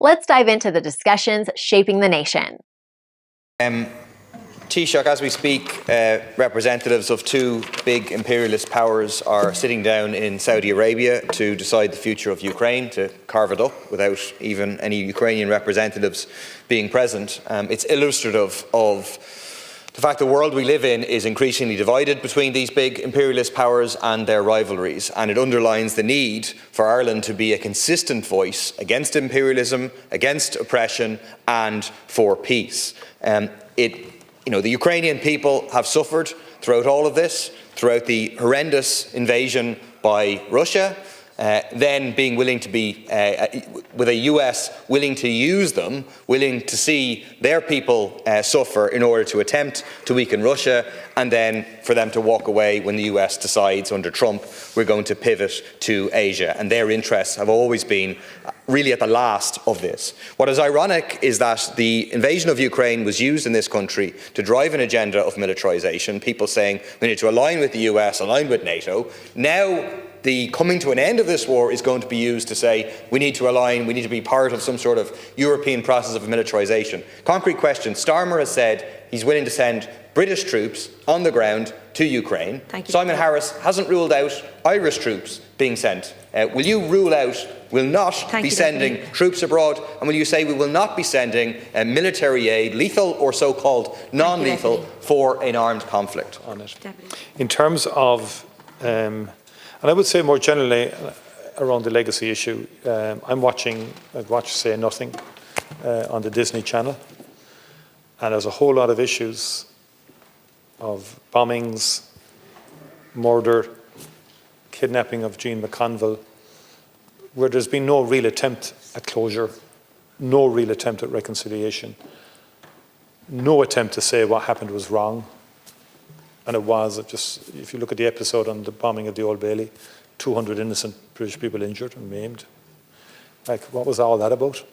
Let's dive into the discussions shaping the nation. Taoiseach, as we speak, representatives of two big imperialist powers are sitting down in Saudi Arabia to decide the future of Ukraine, to carve it up without even any Ukrainian representatives being present. It's illustrative of the fact the world we live in is increasingly divided between these big imperialist powers and their rivalries, and it underlines the need for Ireland to be a consistent voice against imperialism, against oppression, and for peace. The Ukrainian people have suffered throughout all of this, throughout the horrendous invasion by Russia, then being willing to be, with a US willing to use them, willing to see their people suffer in order to attempt to weaken Russia, and then for them to walk away when the US decides under Trump we're going to pivot to Asia. And their interests have always been really at the last of this. What is ironic is that the invasion of Ukraine was used in this country to drive an agenda of militarization, people saying we need to align with the US, align with NATO. Now the coming to an end of this war is going to be used to say we need to align, we need to be part of some sort of European process of militarization. Concrete question, Starmer has said he's willing to send British troops on the ground to Ukraine. Simon Harris hasn't ruled out Irish troops being sent. Will you rule out, will not be sending troops abroad, and will you say we will not be sending military aid, lethal or so-called non-lethal, for an armed conflict on it? In terms of, and I would say more generally around the legacy issue, I've watched Say Nothing on the Disney Channel, and there's a whole lot of issues of bombings, murder, kidnapping of Jean McConville, where there's been no real attempt at closure, no real attempt at reconciliation, no attempt to say what happened was wrong. And if you look at the episode on the bombing of the Old Bailey, 200 innocent British people injured and maimed. Like, what was all that about?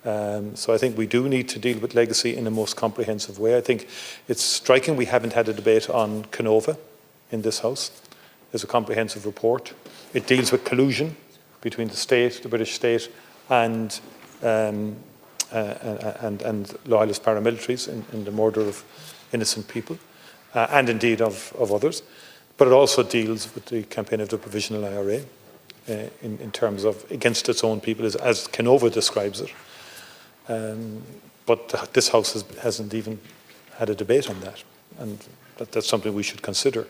So I think we do need to deal with legacy in the most comprehensive way. I think it's striking we haven't had a debate on Canova in this House. There's a comprehensive report. It deals with collusion between the state, the British state, and loyalist paramilitaries in the murder of innocent people, and indeed of others. But it also deals with the campaign of the provisional IRA in terms of against its own people, as Canova describes it. But this House hasn't even had a debate on that, and that's something we should consider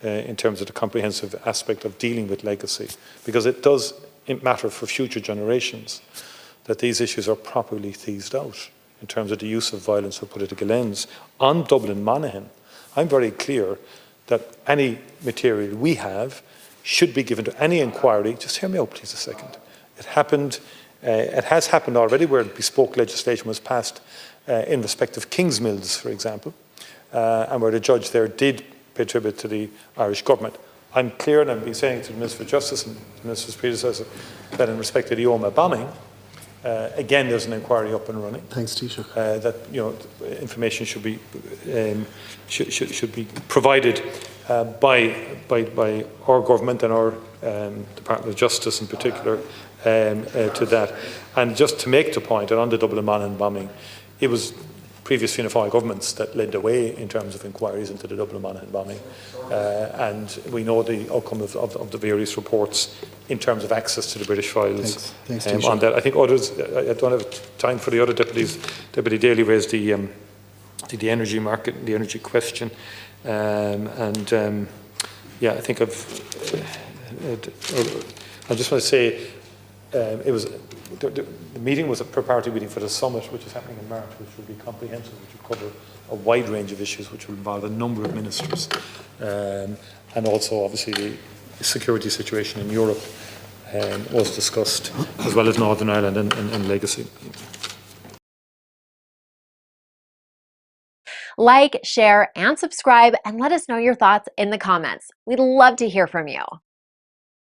in terms of the comprehensive aspect of dealing with legacy, because it does matter for future generations that these issues are properly teased out in terms of the use of violence for political ends. On Dublin Monaghan, I'm very clear that any material we have should be given to any inquiry. Just hear me out, please, a second. It has happened already where bespoke legislation was passed in respect of Kingsmills, for example, and where the judge there did pay tribute to the Irish government. I'm clear, and I've been saying to the Minister for Justice and the Minister's predecessor, that in respect to the Omagh bombing, again, there's an inquiry up and running. Thanks, Taoiseach. That information should be provided by our government and our Department of Justice in particular to that. And just to make the point that on the Dublin Monaghan bombing, it was previous Fianna Fáil governments that led the way in terms of inquiries into the Dublin Monaghan bombing, and we know the outcome of the various reports in terms of access to the British files. Thanks, on that. I think others, I don't have time for the other deputies. Deputy Daly raised the energy market, the energy question, yeah, I think I just want to say the meeting was a preparatory meeting for the summit, which is happening in March, which will be comprehensive, which will cover a wide range of issues, which will involve a number of ministers, and also obviously the security situation in Europe was discussed, as well as Northern Ireland and legacy. Like, share, and subscribe, and let us know your thoughts in the comments. We'd love to hear from you.